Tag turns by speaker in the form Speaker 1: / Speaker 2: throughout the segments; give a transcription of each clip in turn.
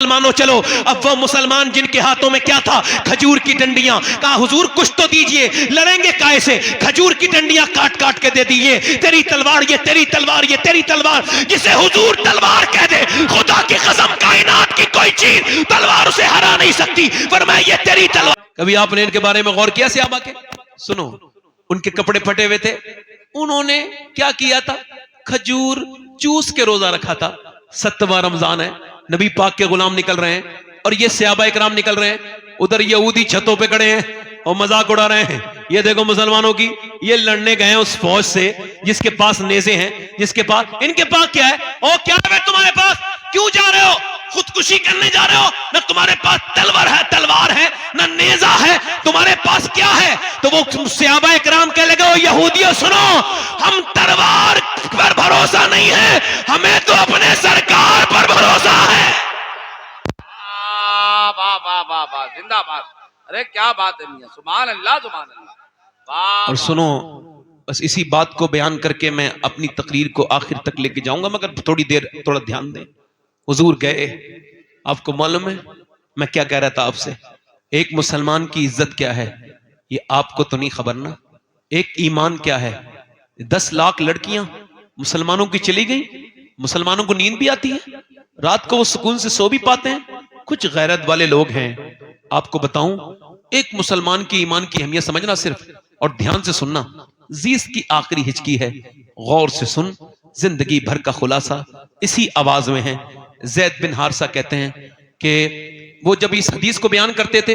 Speaker 1: مسلمانوں چلو، اب وہ مسلمان جن کے ہاتھوں میں کیا تھا؟ کھجور کی ڈنڈیاں. کہا حضور کچھ تو دیجئے، لڑیں گے کائے سے؟ کھجور کی ڈنڈیاں کاٹ کاٹ کے دے دیئے. تیری تلوار، یہ تیری تلوار، یہ تیری تلوار. جسے حضور تلوار کہہ دے، خدا کی قسم کائنات کی کوئی چیز تلوار اسے ہرا نہیں سکتی. فرمایا یہ تیری تلوار. کبھی آپ نے ان کے بارے میں غور کیا صحابہ کے؟ سنو، ان کے کپڑے پھٹے ہوئے تھے، انہوں نے کیا کیا تھا؟ کھجور چوس کے روزہ رکھا تھا. 7واں رمضان ہے، نبی پاک کے غلام نکل رہے ہیں اور یہ صحابہ اکرام نکل رہے ہیں. ادھر یہودی چھتوں پہ کھڑے ہیں اور مذاق اڑا رہے ہیں. یہ دیکھو مسلمانوں کی، یہ لڑنے گئے ہیں اس فوج سے جس کے پاس نیزے ہیں، جس کے پاس، ان کے پاس کیا ہے؟ او کیا ہے تمہارے پاس؟ کیوں جا رہے ہو؟ خودکشی کرنے جا رہے ہو؟ نہ تمہارے پاس تلوار ہے نہ نیزہ ہے، تمہارے پاس کیا ہے؟ تو وہ صحابہ اکرام کہنے لگے، او یہودیوں سنو، ہم تلوار پر بھروسہ نہیں ہے، ہمیں تو اپنے سرکار پر بھروسہ ہے.
Speaker 2: واہ واہ واہ واہ، زندہ باد. ارے کیا بات ہے میاں، سبحان اللہ سبحان اللہ. واہ.
Speaker 1: اور سنو، بس اسی بات کو بیان کر کے میں اپنی تقریر کو آخر تک لے کے جاؤں گا، مگر تھوڑی دیر تھوڑا دھیان دیں. حضور گئے، آپ کو معلوم ہے میں کیا کہہ رہا تھا آپ سے؟ ایک مسلمان کی عزت کیا ہے یہ آپ کو تو نہیں خبر نا. ایک ایمان کیا ہے. 10 لاکھ لڑکیاں مسلمانوں کی چلی گئی، مسلمانوں کو نیند بھی آتی ہے، رات کو وہ سکون سے سو بھی پاتے ہیں. کچھ غیرت والے لوگ ہیں، آپ کو بتاؤں، ایک مسلمان کی ایمان کی اہمیت سمجھنا صرف، اور دھیان سے سننا. زیس کی آخری ہچکی ہے، غور سے سن، زندگی بھر کا خلاصہ اسی آواز میں ہے. زید بن حارثہ کہتے ہیں کہ وہ جب اس حدیث کو بیان کرتے تھے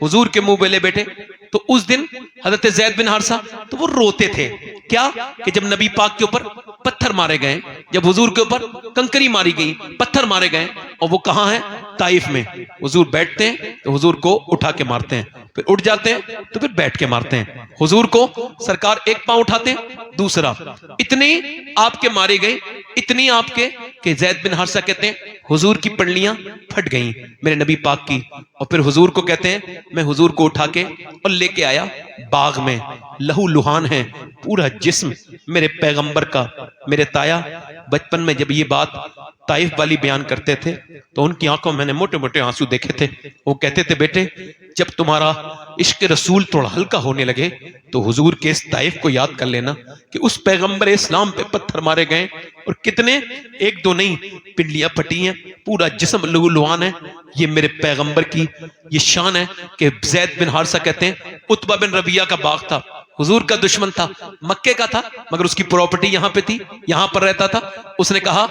Speaker 1: حضور کے منہ بلے بیٹے، تو اس دن حضرت زید بن حارثہ تو وہ روتے تھے. کیا کہ جب نبی پاک کے اوپر پتھر مارے گئے، جب حضور کے اوپر کنکری ماری گئی، پتھر مارے گئے، اور وہ کہاں ہیں؟ طائف میں. حضور بیٹھتے ہیں تو حضور کو اٹھا کے مارتے ہیں، پھر اٹھ جاتے ہیں تو پھر بیٹھ کے مارتے ہیں. حضور کو سرکار ایک پاؤں اٹھاتے ہیں، دوسرا. اتنی آپ کے مارے گئے، اتنی آپ کے کہ زید بن حارثہ کہتے ہیں حضور کی پنڈلیاں پھٹ گئیں میرے نبی پاک کی. اور پھر حضور کو کہتے ہیں میں حضور کو اٹھا کے اور لے کے آیا باغ میں، لہو لہان ہے پورا جسم میرے پیغمبر کا. میرے تایا بچپن میں جب یہ بات طائف والی بیان کرتے تھے تو ان کی آنکھوں میں نے موٹے موٹے آنسو دیکھے تھے. وہ کہتے تھے بیٹے جب تمہارا عشق رسول تھوڑا ہلکا ہونے لگے تو حضور کے اس طائف کو یاد کر لینا کہ اس پیغمبر اسلام پہ پتھر مارے گئے اور کتنے، ایک دو نہیں، پنڈلیاں پھٹی ہیں، پورا جسم لہو لہان ہے. یہ میرے پیغمبر کی یہ شان ہے. کہ زید بن حارثہ کہتے ہیں عتبہ بن ربیعہ کا باغ تھا، حضور کا دشمن تھا، مکے کا تھا، مگر اس کی پراپرٹی یہاں پہ تھی، یہاں پر رہتا تھا. اس نے کہا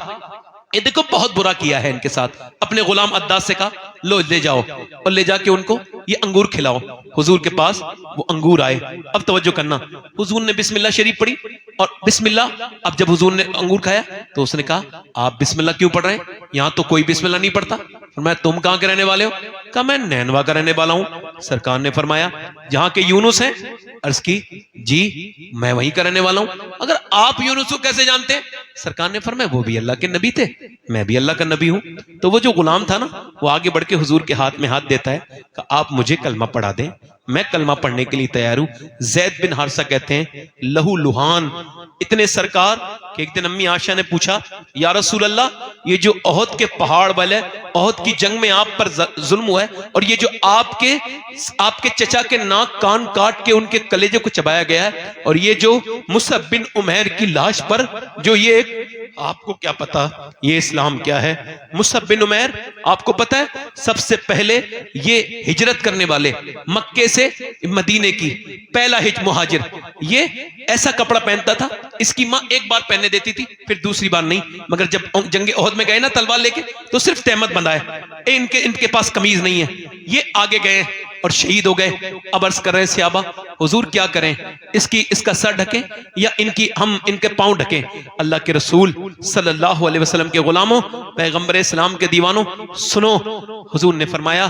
Speaker 1: یہ دیکھو بہت برا کیا ہے ان کے ساتھ. اپنے غلام عداس سے کہا لو لے جاؤ اور لے جا کے ان کو یہ انگور کھلاؤ. حضور کے پاس وہ انگور آئے. اب توجہ کرنا، حضور نے بسم اللہ شریف پڑھی اور بسم اللہ. اب جب حضور نے انگور کھایا تو اس نے کہا آپ بسم اللہ کیوں پڑھ رہے ہیں؟ یہاں تو کوئی بسم اللہ نہیں پڑھتا. فرمایا تم کہاں کے رہنے والے ہو؟ کہا میں نینوا کا رہنے والا ہوں. سرکار نے فرمایا جہاں کے یونس ہیں؟ عرض کی جی میں وہیں کا رہنے والا ہوں. اگر آپ یونس کو کیسے جانتے ہیں؟ سرکار نے فرمایا وہ بھی اللہ کے نبی تھے، میں بھی اللہ کا نبی ہوں. تو وہ جو غلام تھا نا، وہ آگے بڑھ کے حضور کے ہاتھ میں ہاتھ دیتا ہے کہ آپ مجھے کلمہ پڑھا دیں، میں کلمہ پڑھنے کے لیے تیار ہوں. زید بن حارثہ کہتے ہیں لہو لہان اتنے سرکار کہ ایک دن امی عائشہ نے پوچھا یا رسول اللہ یہ جو احد کے پہاڑ والے، احد کی جنگ میں آپ پر ظلم ہوا ہے، اور یہ جو آپ کے چچا کے ناک کان کاٹ کے ان کے کلیجے کو چبایا گیا ہے، اور یہ جو مصعب بن عمیر کی لاش پر جو یہ آپ کو کیا پتا یہ اسلام کیا ہے؟ مصعب بن عمیر آپ کو پتا ہے سب سے پہلے یہ ہجرت کرنے والے، مکے سے مدینے کی پہلا مہاجر. یہ ایسا کپڑا پہنتا تھا، اس کی ماں ایک بار پہننے دیتی تھی پھر دوسری بار نہیں. مگر جب جنگ احد میں گئے نا تلوار لے کے تو صرف تہمت بندھا ہے، ان کے پاس قمیض نہیں ہے. یہ آگے گئے اور شہید ہو گئے. اب عرض کر رہے ہیں صحابہ حضور کیا کریں؟ اس کا سر ڈھکیں یا ہم ان کے پاؤں ڈھکیں؟ اللہ کے رسول صلی اللہ علیہ وسلم کے غلاموں، پیغمبر اسلام کے دیوانوں سنو. حضور نے فرمایا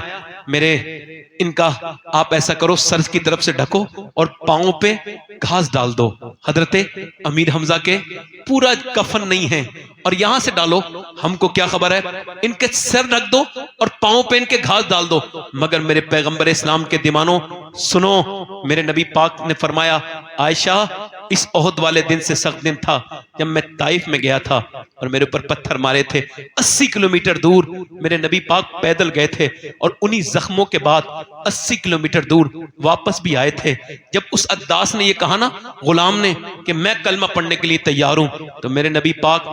Speaker 1: میرے ان کا آپ ایسا کرو سر کی طرف سے ڈھکو اور پاؤں پہ گھاس ڈال دو. حضرت امیر حمزہ کے پورا کفن نہیں ہے اور یہاں سے ڈالو، ہم کو کیا خبر ہے؟ ان کے سر ڈھک دو اور پاؤں پہ ان کے گھاس ڈال دو. مگر میرے پیغمبر اسلام کے دیوانوں سنو، میرے نبی پاک نے فرمایا عائشہ اس احد والے دن سے سخت دن تھا جب میں طائف میں گیا تھا اور میرے اوپر پتھر مارے تھے. 80 کلومیٹر دور میرے نبی پاک پیدل گئے تھے اور انہی زخموں کے بعد 80 کلومیٹر دور واپس بھی آئے تھے. جب اس عداس نے یہ کہا نا غلام نے کہ میں کلمہ پڑھنے کے لیے تیار ہوں, تو میرے نبی پاک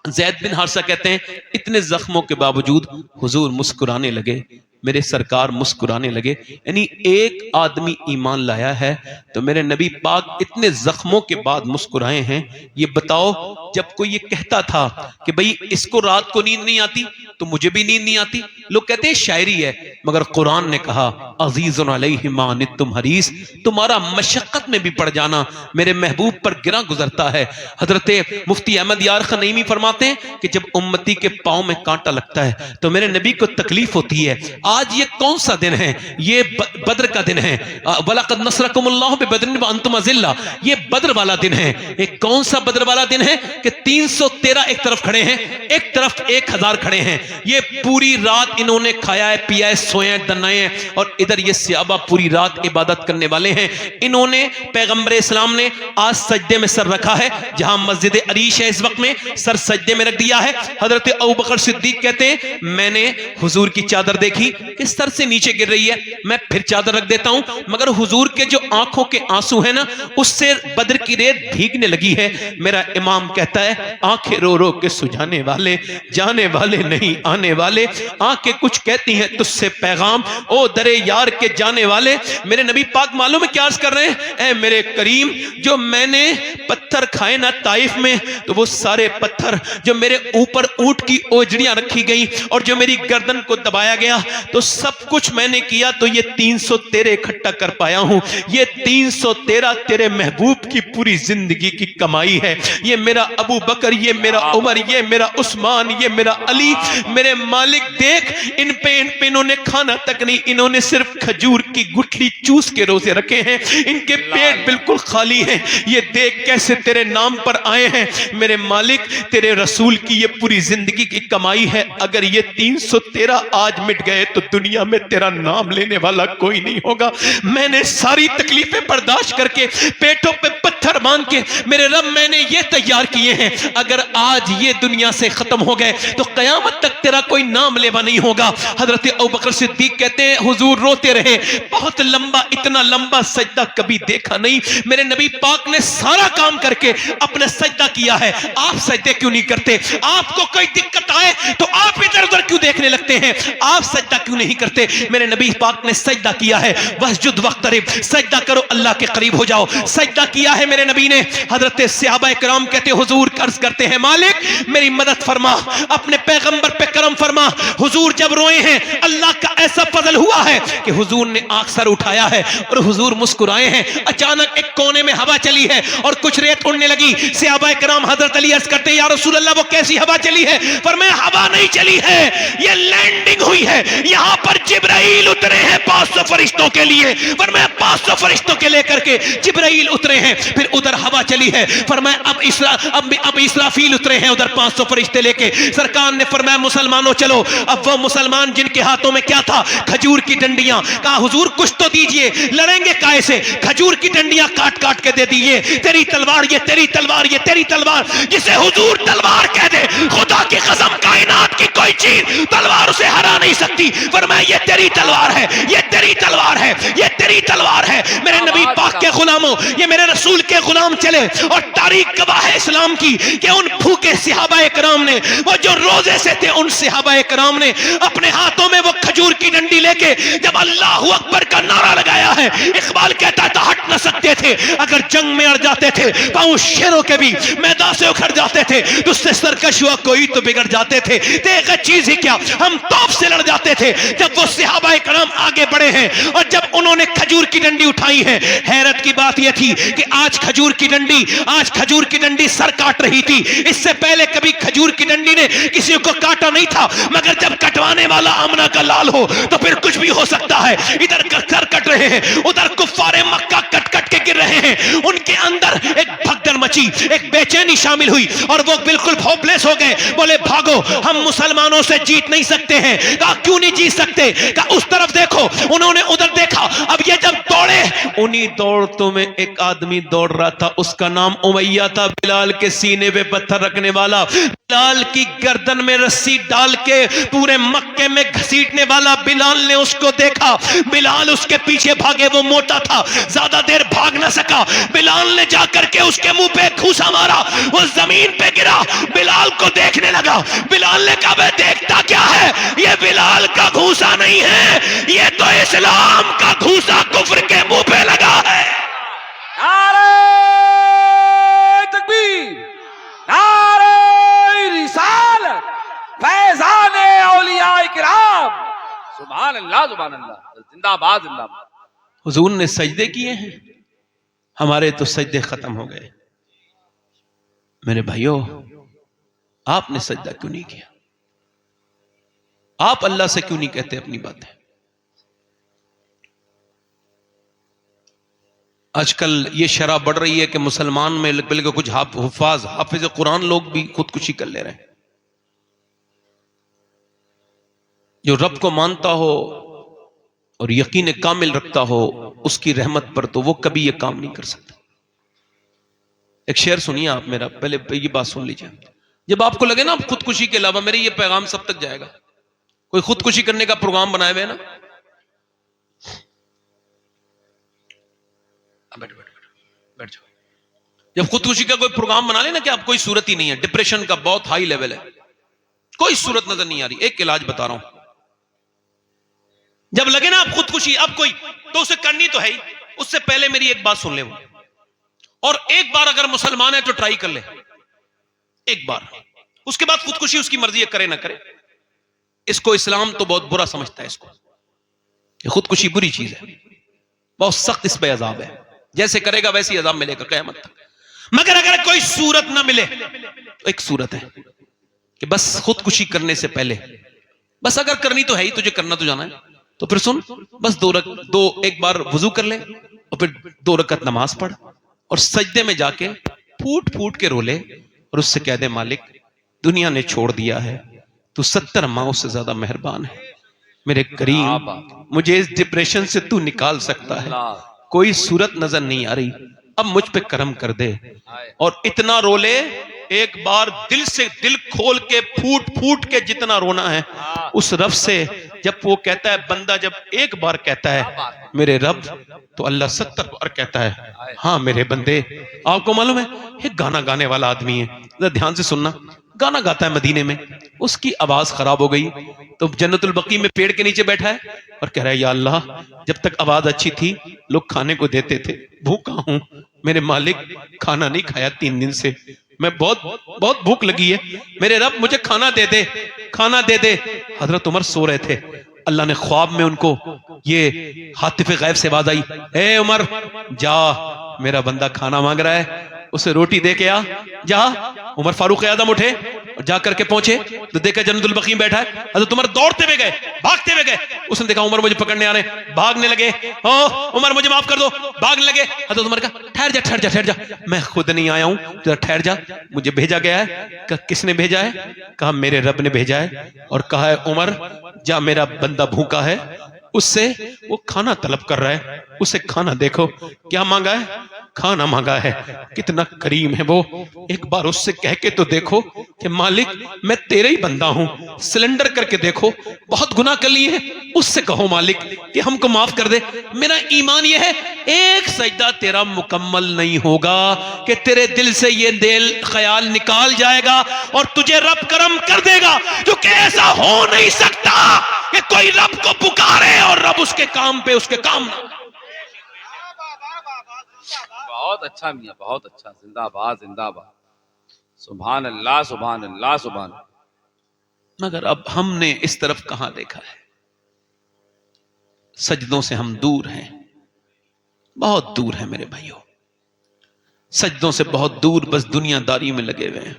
Speaker 1: زید بن حارثہ کہتے ہیں اتنے زخموں کے باوجود حضور مسکرانے لگے, میرے سرکار مسکرانے لگے. یعنی ایک آدمی ایمان لایا ہے تو میرے نبی پاک اتنے زخموں کے بعد مسکرائے ہیں. یہ بتاؤ جب کوئی یہ کہتا تھا کہ بھئی اس کو رات کو نیند نہیں آتی تو مجھے بھی نیند نہیں آتی, لوگ کہتے ہیں شاعری ہے, مگر قرآن نے کہا عزیز علیہ ما عنتم حریص, تمہارا مشقت میں بھی پڑ جانا میرے محبوب پر گراں گزرتا ہے. حضرت مفتی احمد یار خنیمی فرماتے ہیں کہ جب امتی کے پاؤں میں کانٹا لگتا ہے تو میرے نبی کو تکلیف ہوتی ہے. آج یہ کون سا دن ہے؟ یہ بدر کا دن ہے. وَلَقَدْ نَصْرَكُمُ اللَّهُ بِبَدْرٍ وَأَنْتُمْ أَذِلَّةٌ, یہ بدر والا دن ہے. ایک کون سا بدر والا دن ہے کہ 313 ایک طرف کھڑے ہیں, ایک طرف 1000 کھڑے ہیں. یہ پوری رات انہوں نے کھایا ہے, پیا ہے, سوئے ہیں, دنائے ہیں, اور ادھر یہ صحابہ پوری رات عبادت کرنے والے ہیں. انہوں نے پیغمبر اسلام نے آج سجدے میں سر رکھا ہے, جہاں مسجد عریش ہے اس وقت میں سر سجدے میں رکھ دیا ہے. حضرت ابوبکر صدیق کہتے ہیں میں نے حضور کی چادر دیکھی کہ سر سے نیچے گر رہی ہے, میں پھر چادر رکھ دیتا ہوں, مگر حضور کے جو آنکھوں کے آنسو ہیں نا اس سے بدر کی ریت بھیگنے لگی ہے. میرا امام کہتا ہے آنکھیں رو رو کے سجانے والے, جانے والے نہیں آنے والے, آنکھیں کچھ کہتی ہیں تجھ سے پیغام, او درے یار کے جانے والے. میرے نبی پاک معلوم ہے کیا عرض کر رہے ہیں, اے میرے کریم جو میں نے پتھر کھائے نا طائف میں, تو وہ سارے پتھر جو میرے اوپر اونٹ کی اوجڑیاں رکھی گئیں اور جو میری گردن کو دبایا گیا, تو سب کچھ میں نے کیا تو یہ 313 اکٹھا کر پایا ہوں. یہ 313 تیرے محبوب کی پوری زندگی کی کمائی ہے. یہ میرا ابو بکر, یہ میرا عمر, یہ میرا عثمان, یہ میرا علی. میرے مالک دیکھ ان پہ انہوں نے کھانا تک نہیں, انہوں نے صرف کھجور کی گٹھلی چوس کے روزے رکھے ہیں, ان کے پیٹ بالکل خالی ہیں. یہ دیکھ کیسے تیرے نام پر آئے ہیں. میرے مالک تیرے رسول کی یہ پوری زندگی کی کمائی ہے. اگر یہ 313 آج مٹ گئے تو دنیا میں تیرا نام لینے والا کوئی نہیں ہوگا. میں نے ساری تکلیفیں برداشت کر کے پیٹوں پہ پتھر باندھ کے میرے رب میں نے یہ تیار کیے ہیں, اگر آج یہ دنیا سے ختم ہو گئے تو قیامت تک تیرا کوئی نام لیوا نہیں ہوگا. حضرت ابوبکر صدیق کہتے ہیں حضور روتے رہے, بہت لمبا, اتنا لمبا سجدہ کبھی دیکھا نہیں. میرے نبی پاک نے سارا کام کر کے اپنا سجدہ کیا ہے, آپ سجدے کیوں نہیں کرتے؟ آپ کو کوئی دقت آئے تو آپ ادھر ادھر کیوں دیکھنے لگتے ہیں؟ آپ سجدہ کیوں نہیں کرتے؟ میرے نبی پاک نے سجدہ کیا ہے, وسجد واقترب, سجدہ کرو اللہ کے قریب ہو جاؤ, سجدہ کیا ہے میرے نبی نے. حضرت صحابہ کرام کہتے حضور عرض کرتے ہیں مالک میری مدد فرما, اپنے پیغمبر پہ کرم فرما. حضور جب روئے ہیں اللہ کا ایسا فضل ہوا ہے کہ حضور نے آنکھ سر اٹھایا ہے اور حضور مسکرائے ہیں. اچانک ایک کونے میں ہوا چلی ہے اور کچھ ریت اڑنے لگی. صحابہ کرام حضرت علی عرض کرتے ہیں یا رسول اللہ وہ کیسی ہوا چلی ہے؟ فرمایا ہوا نہیں چلی ہے, یہ لینڈنگ ہوئی ہے. یہاں پر جبرائیل اترے ہیں 500 فرشتوں کے لیے. فرمایا 500 فرشتوں کے لے کر کے جبرائیل اترے ہیں. پھر ادھر ہوا چلی ہے. فرمایا اب اسرافیل اترے ہیں ادھر 500 فرشتے لے کے. سرکار نے فرمایا مسلمانوں چلو. اب وہ مسلمان جن کے ہاتھوں میں کیا تھا؟ کھجور کی ڈنڈیاں. کہا حضور کچھ تو دیجئے, لڑیں گے کائے سے؟ کھجور کی ڈنڈیاں کاٹ کاٹ کے دے دیئے. تیری تلوار, یہ تیری تلوار, یہ تیری تلوار. جسے حضور تلوار کہہ دے خدا کی قسم کائنات کی کوئی چیز تلوار اسے ہرا نہیں سکتی. فرمایا یہ تیری تلوار ہے, یہ تیری تلوار ہے, یہ تیری تلوار ہے. میرے نبی پاک کے غلاموں, یہ میرے رسول کے غلام چلے اور تاریخ گواہ ہے اسلام کی کہ ان بھوکے صحابہ کرام نے, وہ جو روزے سے تھے, ان صحابہ کرام نے اپنے ہاتھوں میں وہ کھجور کی ڈنڈی لے کے جب اللہ اکبر کا نعرہ لگایا ہے, اقبال کہتا ہے ہٹ نہ سکتے تھے. اگر جنگ میں اڑ جاتے تھے پاؤں شیروں کے بھی میدان سے اکھڑ جاتے تھے, تو اس سے سرکش ہوا کوئی تو بگڑ جاتے تھے. دیکھا چیز ہی کیا, ہم توپ سے لڑ جاتے تھے. جب وہ صحابہ کرام آگے بڑھے ہیں اور جب انہوں نے کھجور کی ڈنڈی اٹھائی ہے, حیرت کی بات یہ تھی کہ آج کھجور کی ڈنڈی سر کاٹ رہی تھی. اس سے پہلے کبھی کھجور کی ڈنڈی نے کسی کو کاٹا نہیں تھا, مگر جب کٹوانے والا آمنہ کا لال ہو تو پھر کچھ بھی ہو سکتا ہے. ادھر سر کٹ رہے ہیں, ادھر کفار مکہ کٹ کٹ کے گر رہے ہیں. ان کے اندر ایک بھگدڑ مچی, ایک بے چینی شامل ہوئی اور وہ بالکل ہوپلیس ہو گئے. بولے بھاگو, ہم مسلمانوں سے جیت نہیں سکتے ہیں. کہا کیوں نہیں جیت سکتے؟ کہا اس طرف دیکھو. انہوں نے ادھر دیکھا. اب یہ جب دوڑے, انہی دوڑتوں میں ایک آدمی دوڑ رہا تھا, اس کا نام امیہ تھا, بلال کے سینے پہ پتھر رکھنے والا, بلال کی گردن میں رسی ڈال کے پورے مکے میں گھسیٹنے والا. بلال نے اس کو دیکھا, بلال اس کے پیچھے بھاگے. وہ موٹا تھا, زیادہ دیر بھاگ نہ سکا. بلال نے جا کر کے اس کے منہ پہ گھوسا مارا, وہ زمین پہ گرا. بلال کو دیکھنے لگا. بلال نے کہا میں دیکھتا کیا ہے, یہ بلال کا گھوسا نہیں ہے, یہ تو اسلام کا گھوسا کفر کے منہ پہ لگا ہے.
Speaker 2: نعرہ تکبیر, نعرہ رسالت, فیضان اولیاء کرام. سبحان اللہ سبحان اللہ, زندہ باد زندہ باد.
Speaker 1: حضور نے سجدے کیے ہیں, ہمارے تو سجدے ختم ہو گئے. میرے بھائیوں, آپ نے سجدہ کیوں نہیں کیا؟ آپ اللہ سے کیوں نہیں کہتے اپنی باتیں؟ آج کل یہ شرح بڑھ رہی ہے کہ مسلمان میں بلکہ کچھ حفاظ حافظ قرآن لوگ بھی خودکشی کر لے رہے ہیں. جو رب کو مانتا ہو اور یقین کامل رکھتا ہو اس کی رحمت پر, تو وہ کبھی یہ کام نہیں کر سکتا. ایک شعر سنیے آپ میرا, پہلے یہ بات سن لیجئے. جب آپ کو لگے نا خودکشی کے علاوہ, میرے یہ پیغام سب تک جائے گا, کوئی خودکشی کرنے کا پروگرام بنائے ہوئے نا, بیٹھ جاؤ. جب خودکشی کا کوئی پروگرام بنا لے نا کہ آپ کوئی صورت ہی نہیں ہے, ڈپریشن کا بہت ہائی لیول ہے, کوئی صورت نظر نہیں آ رہی, ایک علاج بتا رہا ہوں. جب لگے نا آپ خودکشی اب کوئی, تو اسے کرنی تو ہے ہی, اس سے پہلے میری ایک بات سن لے وہ, اور ایک بار اگر مسلمان ہے تو ٹرائی کر لے ایک بار, اس کے بعد خودکشی اس کی مرضی ہے, کرے نہ کرے. اس کو اسلام تو بہت برا سمجھتا ہے, اس کو یہ خودکشی بری چیز ہے, بہت سخت اس پہ عذاب ہے, جیسے کرے گا ویسی عذاب ملے گا قیامت تک. مگر اگر کوئی صورت نہ ملے تو ایک صورت ہے کہ بس خودکشی کرنے سے پہلے, بس اگر کرنی تو ہے ہی, تجھے کرنا تو جانا ہے, تو پھر سن, بس ایک بار وضو کر لے اور پھر 2 رکعت نماز پڑھ اور سجدے میں جا کے پھوٹ پھوٹ کے رو لے اور اس سے کہہ دے مالک دنیا نے چھوڑ دیا ہے, تو 70 ماؤں سے زیادہ مہربان ہے, میرے کریم مجھے اس ڈپریشن سے تو نکال سکتا ہے, کوئی صورت نظر نہیں آ رہی, اب مجھ پہ کرم کر دے. اور اتنا رو لے ایک بار, دل سے, دل کھول کے پھوٹ پھوٹ کے جتنا رونا ہے اس رب سے. جب وہ کہتا ہے بندہ, جب ایک بار کہتا ہے میرے رب, تو اللہ 70 بار کہتا ہے ہاں میرے بندے. آپ کو معلوم ہے ایک گانا گانے والا آدمی ہے, ذرا دھیان سے سننا, گانا گاتا ہے مدینے میں, اس کی آواز خراب ہو گئی تو جنت البقیع میں پیڑ کے نیچے بیٹھا ہے اور کہہ رہا ہے یا اللہ جب تک آواز اچھی تھی لوگ کھانے کو دیتے تھے, بھوکا ہوں میرے مالک, کھانا نہیں کھایا 3 دن سے, میں بہت بھوک لگی ہے, میرے رب مجھے کھانا دے دے, کھانا دے دے. حضرت عمر سو رہے تھے, اللہ نے خواب میں ان کو یہ حاطف غیب سے آواز آئی, اے عمر جا میرا بندہ کھانا مانگ رہا ہے, اسے روٹی دے کے آ جا. عمر فاروق اعظم اٹھے اور جا کر کے پہنچے تو دیکھا جنت البقیع بیٹھا ہے. حضرت عمر دوڑتے ہوئے گئے, بھاگتے ہوئے گئے, اس نے دیکھا عمر مجھے پکڑنے آ رہے ہیں, بھاگنے لگے, او عمر مجھے معاف کر دو, بھاگنے لگے. حضرت عمر کہا ٹھہر جا ٹھہر جا ٹھہر جا, میں خود نہیں آیا ہوں, ذرا ٹھہر جا, مجھے بھیجا گیا ہے. کہا کس نے بھیجا ہے؟ کہا میرے رب نے بھیجا ہے, اور کہا ہے عمر جا میرا بندہ بھوکا ہے, اس سے وہ کھانا طلب کر رہا ہے, اسے کھانا دیکھو. کیا مانگا ہے؟ کھانا مانگا ہے. کتنا کریم ہے وہ, ایک بار اس سے کہہ کے تو دیکھو کہ مالک میں تیرے ہی بندہ ہوں, سلنڈر کر کے دیکھو, بہت گناہ کر لیے ہیں, اس سے کہو مالک کہ ہم کو معاف کر دے. میرا ایمان یہ ہے ایک سجدہ تیرا مکمل نہیں ہوگا کہ تیرے دل سے یہ دل خیال نکال جائے گا اور تجھے رب کرم کر دے گا, کیونکہ ایسا ہو نہیں سکتا کہ کوئی رب کو پکارے اور رب اس کے کام پہ اس کے کام نہ.
Speaker 2: بہت اچھا میاں, بہت اچھا, زندہ باد زندہ باد, سبحان اللہ سبحان اللہ سبحان اللہ.
Speaker 1: مگر اب ہم نے اس طرف کہاں دیکھا ہے, سجدوں سے ہم دور ہیں, بہت دور ہیں میرے بھائیوں, سجدوں سے بہت دور, بس دنیا داری میں لگے ہوئے ہیں.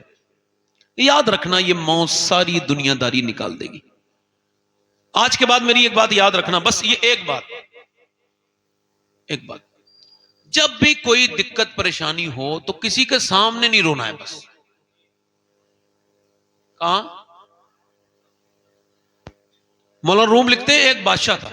Speaker 1: یاد رکھنا یہ موت ساری دنیا داری نکال دے گی. آج کے بعد میری ایک بات یاد رکھنا، بس یہ ایک بات، جب بھی کوئی دقت پریشانی ہو تو کسی کے سامنے نہیں رونا ہے. بس کہاں مولانا روم لکھتے ہیں ایک بادشاہ تھا،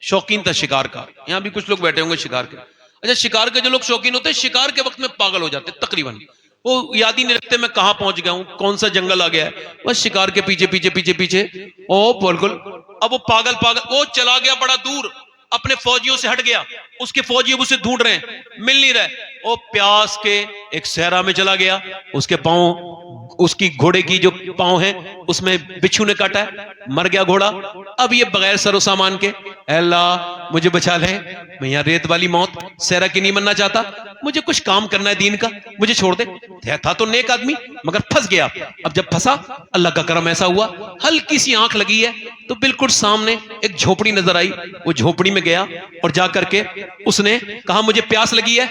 Speaker 1: شوقین تھا شکار کا. یہاں بھی کچھ لوگ بیٹھے ہوں گے شکار کے. اچھا، شکار کے جو لوگ شوقین ہوتے ہیں شکار کے وقت میں پاگل ہو جاتے تقریباً، وہ یاد ہی نہیں رکھتے میں کہاں پہنچ گیا ہوں، کون سا جنگل آ گیا ہے، بس شکار کے پیچھے پیچھے پیچھے پیچھے او بالکل. اب وہ پاگل وہ چلا گیا بڑا دور، اپنے فوجیوں سے ہٹ گیا، اس کے فوجی اسے ڈھونڈ رہے ہیں، مل نہیں رہے. وہ پیاس کے ایک صحرا میں چلا گیا، اس کے پاؤں، اس کی گھوڑے کی جو پاؤں ہیں اس میں بچھو نے کاٹا ہے، مر گیا گھوڑا. اب یہ بغیر سر و سامان کے، اے اللہ مجھے بچا لے، میں یہاں ریت والی موت صحرا کی نہیں مرنا چاہتا، مجھے کچھ کام کرنا ہے دین کا، مجھے چھوڑ دے. تھا تو نیک آدمی مگر پھنس گیا. اب جب پھنسا اللہ کا کرم ایسا ہوا، ہلکی سی آنکھ لگی ہے تو بالکل سامنے ایک جھوپڑی نظر آئی. وہ جھوپڑی میں گیا اور جا کر کے اس نے کہا مجھے پیاس لگی ہے.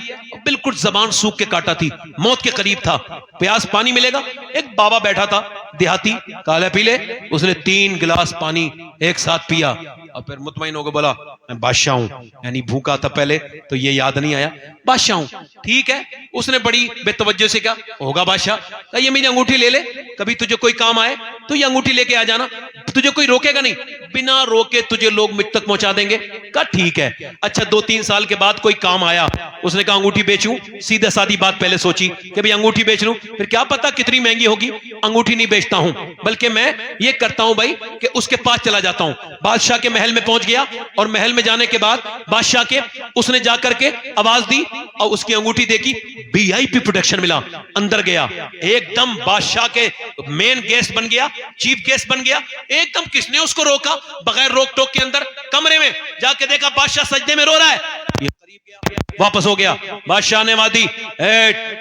Speaker 1: بالکل زبان سوکھ کے کاٹا تھی، موت کے قریب تھا. پیاس پانی ملے گا؟ ایک بابا بیٹھا تھا دیہاتی، کالا پی لے. اس نے 3 گلاس پانی ایک ساتھ پیا اور پھر مطمئن ہو کے بولا میں بادشاہ ہوں. یعنی بھوکا تھا پہلے تو یہ یاد نہیں آیا، بادشاہ ہوں. ٹھیک ہے، اس نے بڑی بے توجہ سے کہا ہوگا بادشاہ، کہا یہ میری انگوٹھی لے لے، کبھی تجھے کوئی کام آئے تو یہ انگوٹھی لے کے آ جانا، تجھے کوئی روکے گا نہیں، بنا روکے تجھے لوگ مجھ تک پہنچا دیں گے. کہا ٹھیک ہے. اچھا 2-3 سال کے بعد کوئی کام آیا، اس نے کہا انگوٹھی بیچوں. سیدھا سادی بات پہلے سوچی کہ بھئی انگوٹھی بیچ لوں، پھر کیا پتا کتنی مہنگی ہوگی. انگوٹھی نہیں بیچتا ہوں، بلکہ میں یہ کرتا ہوں بھائی کہ اس کے پاس چلا جاتا ہوں. بادشاہ کے محل میں پہنچ گیا اور محل میں جانے کے بعد بادشاہ کے اس نے جا کر کے آواز دی اور اس کی انگوٹھی دیکھی، بی آئی پی پروٹیکشن ملا. اندر گیا، ایک دم بادشاہ کے مین گیسٹ بن گیا، چیف گیسٹ بن گیا. ایک دم کس نے اس کو روکا؟ بغیر روک ٹوک کے اندر کمرے میں جا کے دیکھا بادشاہ سجدے میں رو رہا ہے. یہ قریب گیا، واپس ہو گیا. بادشاہ نے آواز دی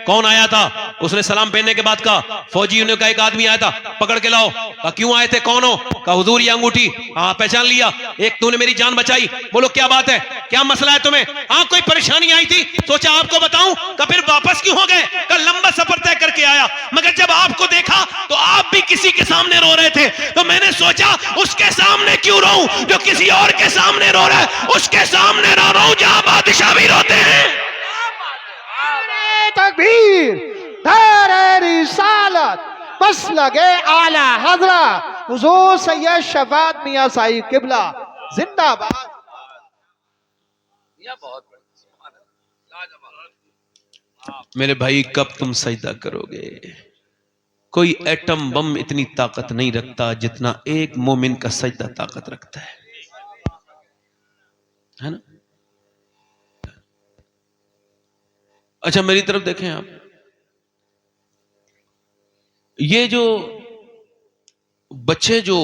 Speaker 1: کون آیا تھا؟ اس نے سلام پہننے کے بعد کہا فوجیوں نے کہا ایک آدمی آیا تھا، پکڑ کے لاؤ. کہا کیوں آئے تھے، کون ہو؟ کہا حضور یہ انگوٹھی. ہاں پہچان لیا، ایک تو نے میری جان بچائی. بولو کیا بات ہے، کیا مسئلہ ہے تمہیں؟ ہاں کوئی پریشانی آئی تھی، سوچا آپ کو بتاؤں. کہ پھر واپس کیوں ہو گئے؟ کہ لمبا سفر طے کر کے آیا، مگر جب آپ کو دیکھا تو آپ بھی کسی کے سامنے رو رہے تھے، تو میں نے سوچا اس کے سامنے کیوں روؤں جو کسی اور کے سامنے رو رہا ہے، اس کے سامنے نہ روؤں جہاں بادشاہ بھی روتے ہیں.
Speaker 3: تکبیر، نعرہ رسالت، مسلک اعلی حضرت حضور سید شفاعت میاں صاحب قبلہ زندہ باد.
Speaker 2: یہ بہت بڑی سبحان اللہ، لاجواب.
Speaker 1: میرے بھائی کب تم سجدہ کرو گے؟ کوئی ایٹم بم اتنی طاقت نہیں رکھتا جتنا ایک مومن کا سجدہ طاقت رکھتا ہے نا؟ اچھا میری طرف دیکھیں آپ، یہ جو بچے جو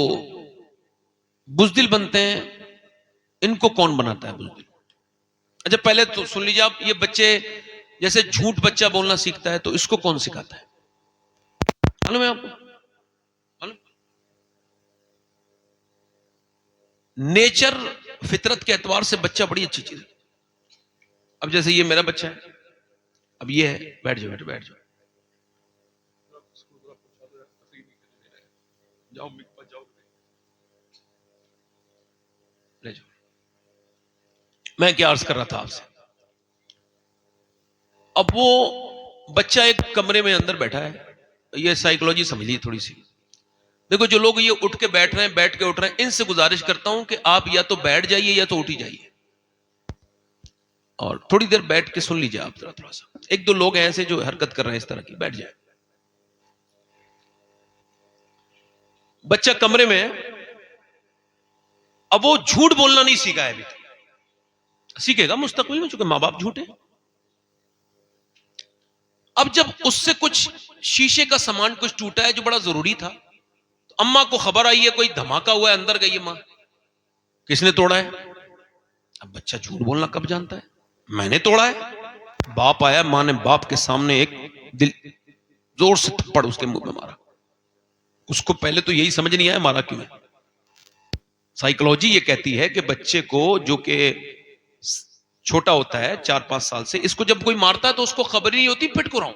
Speaker 1: بزدل بنتے ہیں ان کو کون بناتا ہے بزدل؟ اچھا پہلے تو سن لیجیے آپ، یہ بچے جیسے جھوٹ بچہ بولنا سیکھتا ہے تو اس کو کون سکھاتا ہے؟ معلوم ہے آپ کو؟ معلوم؟ نیچر فطرت کے اعتبار سے بچہ بڑی اچھی چیز ہے. اب جیسے یہ میرا بچہ ہے، اب یہ ہے، بیٹھ جاؤ بیٹھ جاؤ، لے جاؤ. میں کیا عرض کر رہا تھا آپ سے، اب وہ بچہ ایک کمرے میں اندر بیٹھا ہے. یہ سائیکولوجی سمجھ لیجیے تھوڑی سی. دیکھو جو لوگ یہ اٹھ کے بیٹھ رہے ہیں، بیٹھ کے اٹھ رہے ہیں، ان سے گزارش کرتا ہوں کہ آپ یا تو بیٹھ جائیے یا تو اٹھ ہی جائیے، اور تھوڑی دیر بیٹھ کے سن لیجیے آپ تھوڑا سا. 1-2 لوگ ہیں ایسے جو حرکت کر رہے ہیں اس طرح کی، بیٹھ جائے. بچہ کمرے میں ہے، اب وہ جھوٹ بولنا نہیں سیکھا ہے ابھی تک، سیکھے گا مستقبل میں چونکہ ماں باپ جھوٹے. اب جب اس سے کچھ شیشے کا سامان کچھ ٹوٹا ہے جو بڑا ضروری تھا، تو اماں کو خبر آئی ہے کوئی دھماکہ ہوا ہے، اندر گئی ہے ماں، کس نے توڑا ہے؟ اب بچہ جھوٹ بولنا کب جانتا ہے؟ میں نے توڑا ہے. باپ آیا، ماں نے باپ کے سامنے ایک دل زور سے تھپڑ اس کے منہ میں مارا. اس کو پہلے تو یہی سمجھ نہیں آیا مارا کیوں ہے. سائیکولوجی یہ کہتی ہے کہ بچے کو جو کہ چھوٹا ہوتا ہے 4-5 سال سے، اس کو جب کوئی مارتا ہے تو اس کو خبر ہی نہیں ہوتی پٹ کو رہا ہوں.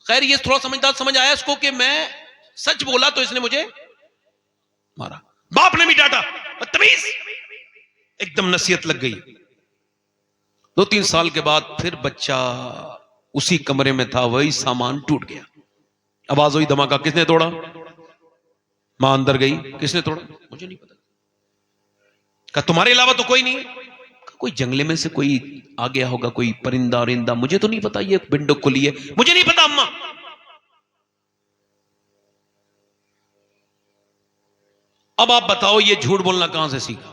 Speaker 1: خیر یہ تھوڑا سمجھدار سمجھ آیا اس کو کہ میں سچ بولا تو اس نے مجھے مارا. باپ نے بھی ڈانٹا بدتمیز، ایک دم نصیحت لگ گئی. 2-3 سال کے بعد پھر بچہ اسی کمرے میں تھا، وہی سامان ٹوٹ گیا. آواز ہوئی دھماکہ، کس نے توڑا؟ ماں اندر گئی، کس نے توڑا؟ مجھے نہیں پتا. کہا تمہارے علاوہ تو کوئی نہیں ہے؟ کوئی جنگلے میں سے کوئی آ گیا ہوگا، کوئی پرندہ اورندہ، مجھے تو نہیں پتا، یہ ونڈو کھلی ہے، مجھے نہیں پتا اماں. اب آپ بتاؤ یہ جھوٹ بولنا کہاں سے سیکھا؟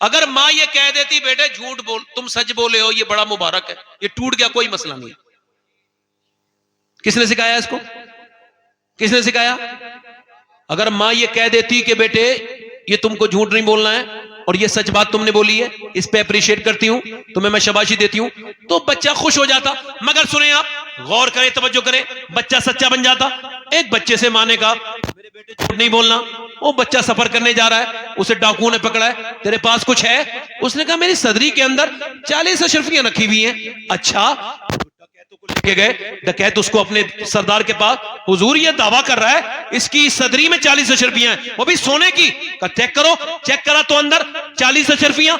Speaker 1: اگر ماں یہ کہہ دیتی بیٹے جھوٹ بول، تم سچ بولے ہو، یہ بڑا مبارک ہے، یہ ٹوٹ گیا کوئی مسئلہ نہیں. کس نے سکھایا اس کو؟ کس نے سکھایا؟ اگر ماں یہ کہہ دیتی کہ بیٹے یہ تم کو جھوٹ نہیں بولنا ہے اور یہ سچ بات تم نے بولی ہے، اس پہ اپریشیٹ کرتی ہوں، تمہیں میں شاباشی دیتی ہوں، تو بچہ خوش ہو جاتا. مگر سنیں آپ، غور کریں، توجہ کریں، بچہ سچا بن جاتا. ایک بچے سے ماں نے کہا میرے بیٹے جھوٹ نہیں بولنا. وہ بچہ سفر کرنے جا رہا ہے، اسے ڈاکو نے پکڑا ہے، تیرے پاس کچھ ہے؟ اس نے کہا میری صدری کے اندر 40 اشرفیاں رکھی ہوئی ہیں. اچھا، لے کے گئے ڈکیت اس کو اپنے سردار کے پاس. حضور یہ دعویٰ کر رہا ہے اس کی صدری میں 40 اشرفیاں ہیں، وہ بھی سونے کی. کہا چیک کرو. چیک کرا تو اندر 40 اشرفیاں.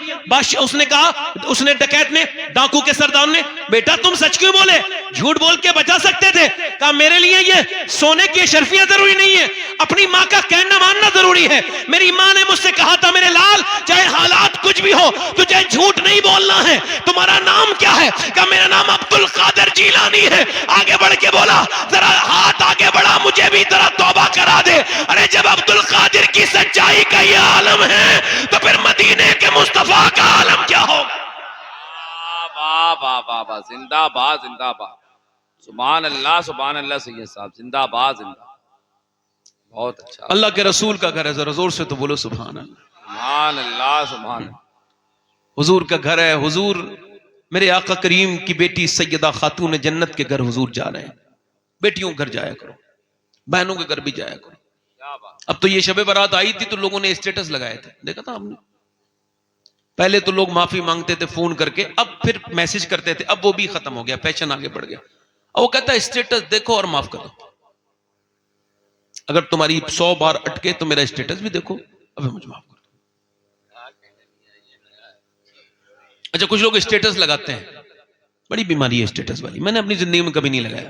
Speaker 1: اس نے کہا، اس نے ڈکیت نے، ڈاکو کے سردار نے، بیٹا تم سچ کیوں بولے؟ جھوٹ بول کے بچا سکتے تھے. کہا میرے لیے یہ سونے کی اشرفیاں ضروری نہیں ہے، اپنی ماں کا کہنا ماننا ضروری ہے. میری ماں نے مجھ سے کہا تھا میرے لال چاہے حالات کچھ بھی ہو تجھے جھوٹ نہیں بولنا ہے. تمہارا نام کیا ہے؟ کہا میرا نام عبد القادر جیلانی ہے. آگے بڑھ کے بولا ذرا ہاتھ آگے بڑھا مجھے بھی ذرا توبہ کرا دے. ارے جب عبد القادر کی سچائی کا یہ عالم ہے تو پھر مدینے کے مصطفیٰ کا عالم کیا ہوگا؟
Speaker 2: واہ واہ واہ واہ، زندہ باد زندہ باد، سبحان اللہ سید صاحب، زندہ باد زندہ باد. بہت اچھا،
Speaker 1: اللہ کے رسول کا گھر ہے، ذرا زور سے تو بولو سبحان اللہ.
Speaker 2: سبحان اللہ سبحان اللہ.
Speaker 1: حضور کا گھر ہے. حضور میرے آقا کریم کی بیٹی سیدہ خاتون جنت کے گھر حضور جا رہے ہیں. بیٹیوں کے گھر جایا کرو، بہنوں کے گھر بھی جایا کرو.
Speaker 2: کیا بات.
Speaker 1: اب تو یہ شب برات آئی تھی تو لوگوں نے اسٹیٹس لگائے تھے، دیکھا تھا ہم نے. پہلے تو لوگ معافی مانگتے تھے فون کر کے، اب پھر میسج کرتے تھے، اب وہ بھی ختم ہو گیا، فیشن آگے بڑھ گیا. اب وہ کہتا ہے اسٹیٹس دیکھو اور معاف کرو. اگر تمہاری 100 بار اٹکے تو میرا اسٹیٹس بھی دیکھو، اب مجھے معاف کر دو. اچھا کچھ لوگ اسٹیٹس لگاتے ہیں، بڑی بیماری ہے اسٹیٹس والی، میں نے اپنی زندگی میں کبھی نہیں لگایا.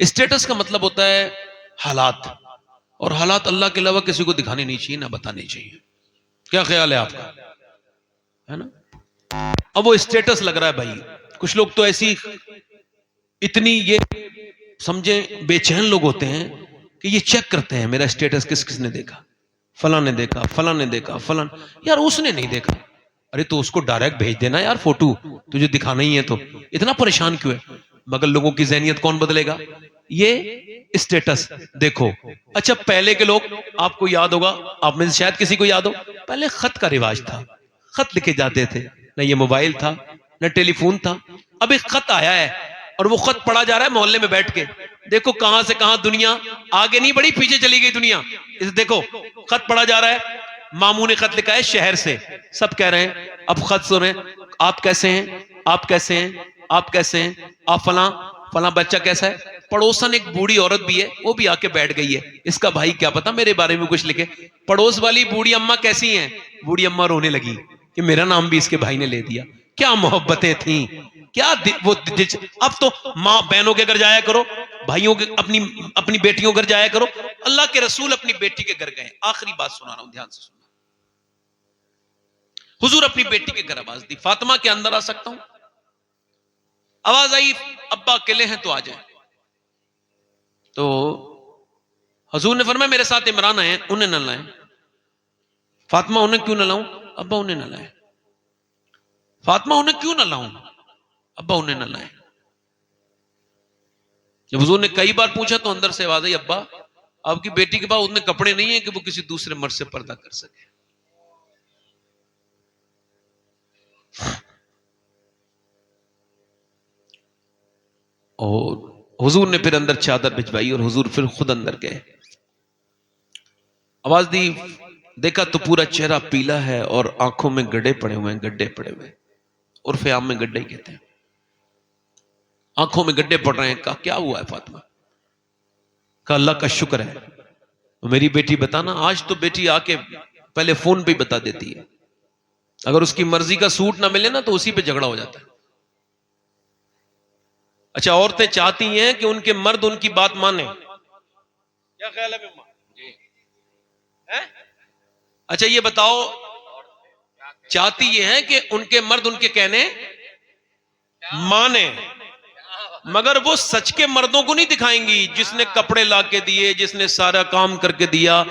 Speaker 1: اسٹیٹس کا مطلب ہوتا ہے حالات، اور حالات اللہ کے علاوہ کسی کو دکھانے نہیں چاہیے، نہ بتانے چاہیے. کیا خیال ہے آپ کا؟ ہے نا. اب وہ اسٹیٹس لگ رہا ہے بھائی. کچھ لوگ تو ایسی اتنی یہ سمجھیں بے چین لوگ ہوتے ہیں کہ یہ چیک کرتے ہیں میرا اسٹیٹس کس کس نے دیکھا، فلاں نے دیکھا، فلاں نے دیکھا، فلاں. یار اس نے نہیں دیکھا، ارے تو اس کو ڈائریکٹ بھیج دینا یار فوٹو، تجھے دکھانا ہی ہے تو اتنا پریشان کیوں ہے؟ مگر لوگوں کی ذہنیت کون بدلے گا؟ یہ اسٹیٹس دیکھو. اچھا پہلے کے لوگ، آپ کو یاد ہوگا، آپ میں سے شاید کسی کو یاد ہو، پہلے خط کا رواج تھا، خط لکھے جاتے تھے، نہ یہ موبائل تھا نہ ٹیلی فون تھا. اب ایک خط آیا ہے اور وہ خط پڑھا جا رہا ہے محلے میں بیٹھ کے. دیکھو کہاں سے کہاں دنیا آگے نہیں بڑھی، پیچھے چلی گئی دنیا. اس دیکھو خط پڑھا جا رہا ہے، ماموں نے خط لکھا ہے شہر سے، سب کہہ رہے ہیں اب خط سنیں، آپ کیسے ہیں، آپ کیسے ہیں، آپ کیسے ہیں، آپ فلاں فلاں بچہ کیسا ہے. پڑوسن ایک بوڑھی عورت بھی ہے، وہ بھی آ کے بیٹھ گئی ہے. اس کا بھائی کیا پتا میرے بارے میں کچھ لکھے. پڑوس والی بوڑھی اماں کیسی ہیں؟ بوڑھی اماں رونے لگی کہ میرا نام بھی اس کے بھائی نے لے دیا. کیا محبتیں تھیں، کیا وہ. اب تو ماں بہنوں کے گھر جایا کرو، بھائیوں کے اپنی بیٹیوں کے گھر جایا کرو. اللہ کے رسول اپنی بیٹی کے گھر گئے. آخری بات سنا رہا ہوں، دھیان سے سننا. حضور اپنی بیٹی کے گھر آواز دی، فاطمہ کے اندر آ سکتا ہوں؟ آواز آئی ابا اکیلے ہیں تو آ جائیں. تو حضور نے فرمایا میرے ساتھ عمران آئے ہیں، انہیں نہ لائیں. فاطمہ انہیں کیوں نہ لاؤں؟ ابا انہیں نہ لائیں. فاطمہ انہیں کیوں نہ لاؤں؟ ابا انہیں نہ لائیں. جب حضور نے کئی بار پوچھا تو اندر سے آواز آئی ابا آپ کی بیٹی کے پاس اتنے کپڑے نہیں ہیں کہ وہ کسی دوسرے مرد سے پردہ کر سکے. اور حضور نے پھر اندر چادر بھجوائی اور حضور پھر خود اندر گئے. آواز دی، دیکھا تو پورا چہرہ پیلا ہے اور آنکھوں میں گڈھے پڑے ہوئے ہیں، گڈھے پڑے ہوئے. عرف عام میں گڈھے ہی کہتے ہیں. آنکھوں میں گڈھے پڑ رہے ہیں. کہا کیا ہوا ہے فاطمہ؟ کہ اللہ کا شکر ہے. میری بیٹی بتانا، آج تو بیٹی آ کے پہلے فون پہ ہی بتا دیتی ہے، اگر اس کی مرضی کا سوٹ نہ ملے نا تو اسی پہ جھگڑا ہو جاتا ہے. اچھا، عورتیں چاہتی ہیں کہ ان کے مرد ان کی بات مانیں. کیا خیال ہے مما؟
Speaker 2: جی
Speaker 1: اچھا یہ بتاؤ، چاہتی یہ ہے کہ ان کے مرد ان کے کہنے مانے، مگر وہ سچ کے مردوں کو نہیں دکھائیں گی. جس نے کپڑے لا کے دیے، جس نے سارا کام کر کے دیا،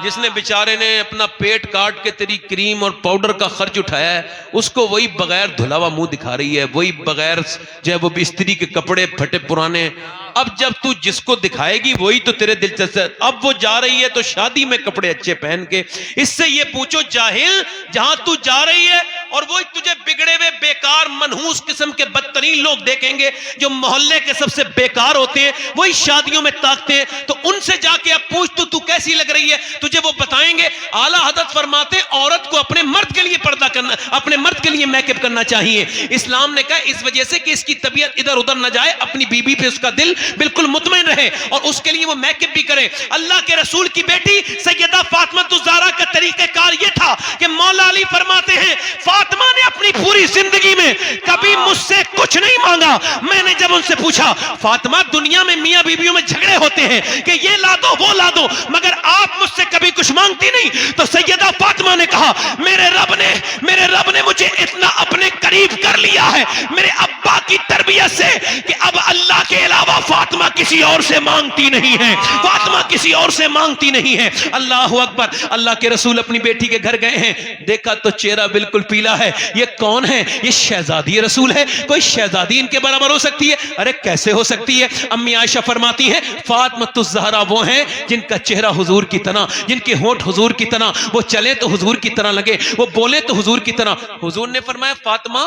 Speaker 1: جس نے بیچارے نے اپنا پیٹ کاٹ کے تیری کریم اور پاؤڈر کا خرچ اٹھایا ہے، اس کو وہی بغیر دھلا ہوا منہ دکھا رہی ہے، وہی بغیر جو ہے وہ بستری کے کپڑے پھٹے پرانے. اب جب تو جس کو دکھائے گی وہی تو تیرے دل سے، اب وہ جا رہی ہے تو شادی میں کپڑے اچھے پہن کے. اس سے یہ پوچھو جاہل، جہاں تو جا رہی ہے اور وہ تجھے بگڑے ہوئے بیکار منحوس قسم کے بدترین لوگ دیکھیں گے جو محلے کے سب سے بیکار ہوتے ہیں، وہی شادیوں میں تاکتے ہیں. تو ان سے جا کے اب پوچھ تو کیسی لگ رہی ہے، تجھے وہ بتائیں گے. اعلیٰ حضرت فرماتے عورت کو اپنے مرد کے لیے پردہ کرنا، اپنے مرد کے لیے میک اپ کرنا چاہیے. اسلام نے کہا اس وجہ سے کہ اس کی طبیعت ادھر ادھر نہ جائے، اپنی بیوی پہ اس کا دل بالکل مطمئن رہے، اور اس کے لیے وہ میک اپ بھی کرے. اللہ کے رسول کی بیٹی سیدہ فاطمہ الزہرا کا طریقہ کار یہ تھا کہ مولا علی فرماتے ہیں فاطمہ نے اپنی پوری زندگی میں کبھی مجھ سے کچھ نہیں مانگا. میں نے جب ان سے پوچھا فاطمہ دنیا میں میاں بیویوں میں جھگڑے ہوتے ہیں کہ یہ لا دو وہ لا دو، مگر آپ مجھ سے کبھی کچھ مانگتی نہیں، تو سیدہ فاطمہ نے کہا میرے رب نے مجھے اتنا اپنے قریب کر لیا ہے میرے ابا کی تربیت سے کہ اب اللہ کے علاوہ فاطمہ کسی اور سے مانگتی نہیں ہے، فاطمہ کسی اور سے مانگتی نہیں ہے. اللہ اکبر. اللہ کے رسول اپنی بیٹی کے گھر گئے ہیں، دیکھا تو چہرہ بالکل پیلا ہے. یہ کون ہے؟ یہ شہزادی رسول ہے. کوئی شہزادی ان کے برابر ہو سکتی ہے؟ ارے کیسے ہو سکتی ہے؟ امی عائشہ فرماتی ہیں فاطمہ الزہرا وہ ہیں جن کا چہرہ حضور کی طرح، جن کے ہونٹ حضور کی طرح، وہ چلے تو حضور کی طرح لگے، وہ بولے تو حضور کی طرح. حضور نے فرمایا فاطمہ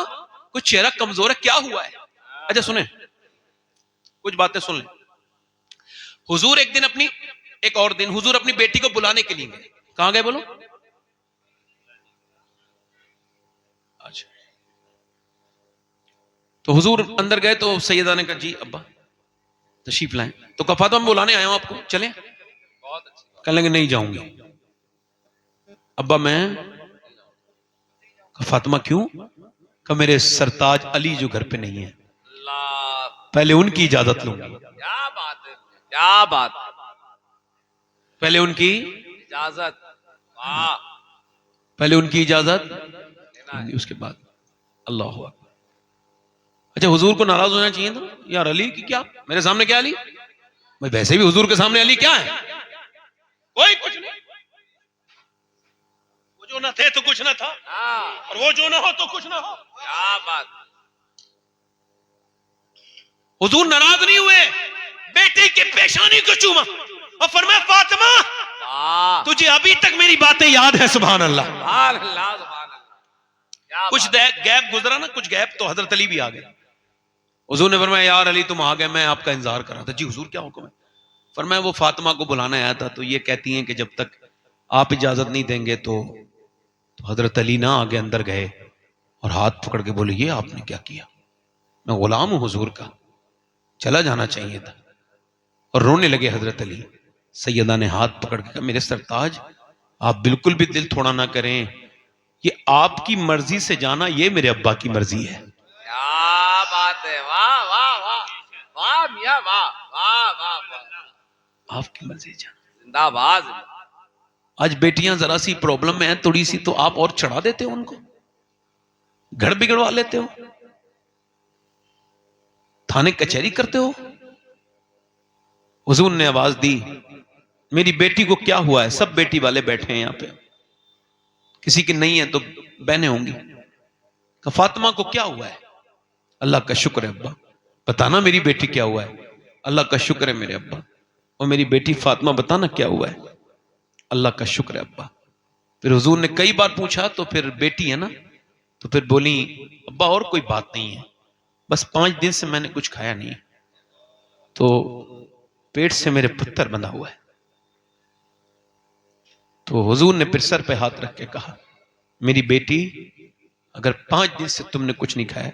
Speaker 1: کچھ چہرہ کمزور ہے، کیا ہوا ہے؟ اچھا سنیں، کچھ باتیں سن لیں. حضور ایک اور دن حضور اپنی بیٹی کو بلانے کے لیے گئے. کہاں گئے بولو؟ اچھا تو حضور اندر گئے تو سیدہ نے کہا جی ابا تشریف لائیں. تو کہا فاطمہ میں بلانے آیا ہوں آپ کو، چلیں؟
Speaker 2: بہت اچھی.
Speaker 1: کہنے لگے نہیں جاؤں گی. ابا میں کہا فاطمہ کیوں؟ کہ میرے سرتاج علی جو گھر پہ نہیں ہے،
Speaker 2: اللہ،
Speaker 1: پہلے ان کی اجازت لوں گی.
Speaker 2: کیا بات ہے، کیا بات ہے.
Speaker 1: پہلے ان کی
Speaker 2: اجازت، واہ.
Speaker 1: پہلے ان کی اجازت اس کے بعد. اللہ اکبر. اچھا حضور کو ناراض ہونا چاہیے تھا یار علی کی کیا میرے سامنے کیا علی؟ بھائی ویسے بھی حضور کے سامنے علی کیا ہے؟ کوئی کچھ نہیں. وہ جو نہ تھے تو کچھ نہ تھا،
Speaker 2: ہاں،
Speaker 1: اور وہ جو نہ ہو تو کچھ نہ ہو.
Speaker 2: کیا بات.
Speaker 1: حضور ناراض نہیں ہوئے، بیٹے کی پیشانی کو چوما اور فرمایا فاطمہ
Speaker 2: واہ،
Speaker 1: تجھے ابھی تک میری باتیں یاد ہیں. سبحان اللہ.
Speaker 2: سبحان اللہ، سبحان اللہ. کیا
Speaker 1: کچھ
Speaker 2: بات.
Speaker 1: گیپ گزرا نا، کچھ گیپ، تو حضرت علی بھی آ گئے. حضور نے فرمایا یار علی تم آ گئے، میں آپ کا انتظار کر رہا تھا. جی حضور کیا حکم ہے؟ فرمایا وہ فاطمہ کو بلانا آیا تھا، تو یہ کہتی ہیں کہ جب تک آپ اجازت نہیں دیں گے تو حضرت علی نہ آگے اندر گئے اور ہاتھ پکڑ کے بولے یہ آپ نے کیا کیا؟ میں غلام ہوں حضور کا، چلا جانا چاہیے تھا. اور رونے لگے حضرت علی. سیدہ نے ہاتھ پکڑ کے کہا میرے سرتاج آپ بالکل بھی دل تھوڑا نہ کریں، یہ آپ کی مرضی سے جانا یہ میرے ابا کی مرضی ہے.
Speaker 2: کیا بات ہے، واہ واہ واہ واہ میاں، واہ واہ واہ واہ.
Speaker 1: آپ کی مرضی سے جانا.
Speaker 2: زندہ باد.
Speaker 1: آج بیٹیاں ذرا سی پرابلم میں ہیں تھوڑی سی تو آپ اور چڑھا دیتے ہو ان کو، گھر بگڑوا لیتے ہو، تھانے کچہری کرتے ہو. حضور نے آواز دی میری بیٹی کو کیا ہوا ہے؟ سب بیٹی والے بیٹھے ہیں یہاں پہ، کسی کی نہیں ہے تو بہنیں ہوں گی. کہ فاطمہ کو کیا ہوا ہے؟ اللہ کا شکر ہے ابا. بتانا میری بیٹی کیا ہوا ہے؟ اللہ کا شکر ہے میرے ابا. اور میری بیٹی فاطمہ بتانا کیا ہوا ہے؟ اللہ کا شکر ہے ابا. پھر حضور نے کئی بار پوچھا تو پھر بیٹی ہے نا تو پھر بولی ابا اور کوئی بات نہیں ہے، بس 5 دن سے میں نے کچھ کھایا نہیں تو پیٹ سے میرے پتھر بندھا ہوا ہے. تو حضور نے پھر سر پہ ہاتھ رکھ کے کہا میری بیٹی اگر 5 دن سے تم نے کچھ نہیں کھایا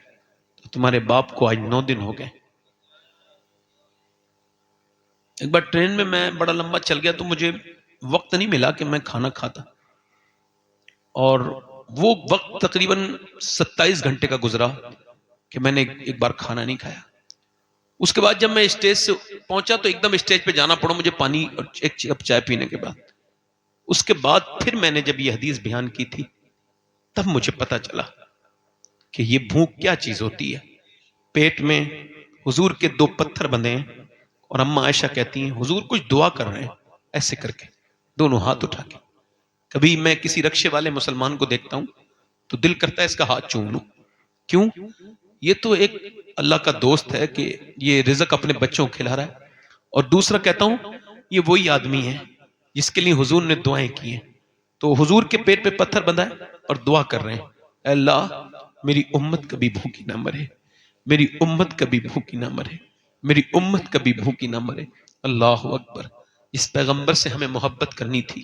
Speaker 1: تو تمہارے باپ کو آج 9 دن ہو گئے. ایک بار ٹرین میں بڑا لمبا چل گیا تو مجھے وقت نہیں ملا کہ میں کھانا کھاتا، اور وہ وقت تقریباً 27 گھنٹے کا گزرا کہ میں نے ایک بار کھانا نہیں کھایا۔ اس کے بعد جب میں اسٹیج سے پہنچا تو ایک دم اسٹیج پہ جانا پڑا مجھے پانی اور ایک کپ چائے پینے کے بعد۔ اس کے بعد پھر میں نے جب یہ حدیث بیان کی تھی تب مجھے پتا چلا کہ یہ بھوک کیا چیز ہوتی ہے۔ پیٹ میں حضور کے 2 پتھر بندھے ہیں، اور اماں عائشہ کہتی ہیں حضور کچھ دعا کر رہے ہیں ایسے کر کے، دونوں ہاتھ اٹھا کے۔ کبھی میں کسی رکشے والے مسلمان کو دیکھتا ہوں تو دل کرتا ہے اس کا ہاتھ چوم لوں، کیوں؟ یہ تو ایک اللہ کا دوست ہے کہ یہ رزق اپنے بچوں کو کھلا رہا ہے، اور دوسرا کہتا ہوں یہ وہی آدمی ہے جس کے لیے حضور نے دعائیں کی ہیں۔ تو حضور کے پیٹ پہ پتھر بندھا ہے اور دعا کر رہے ہیں، اے اللہ میری امت کبھی بھوکی نہ مرے، میری امت کبھی بھوکی نہ مرے، میری امت کبھی بھوکی نہ مرے۔ اللہ اکبر! جس پیغمبر سے ہمیں محبت کرنی تھی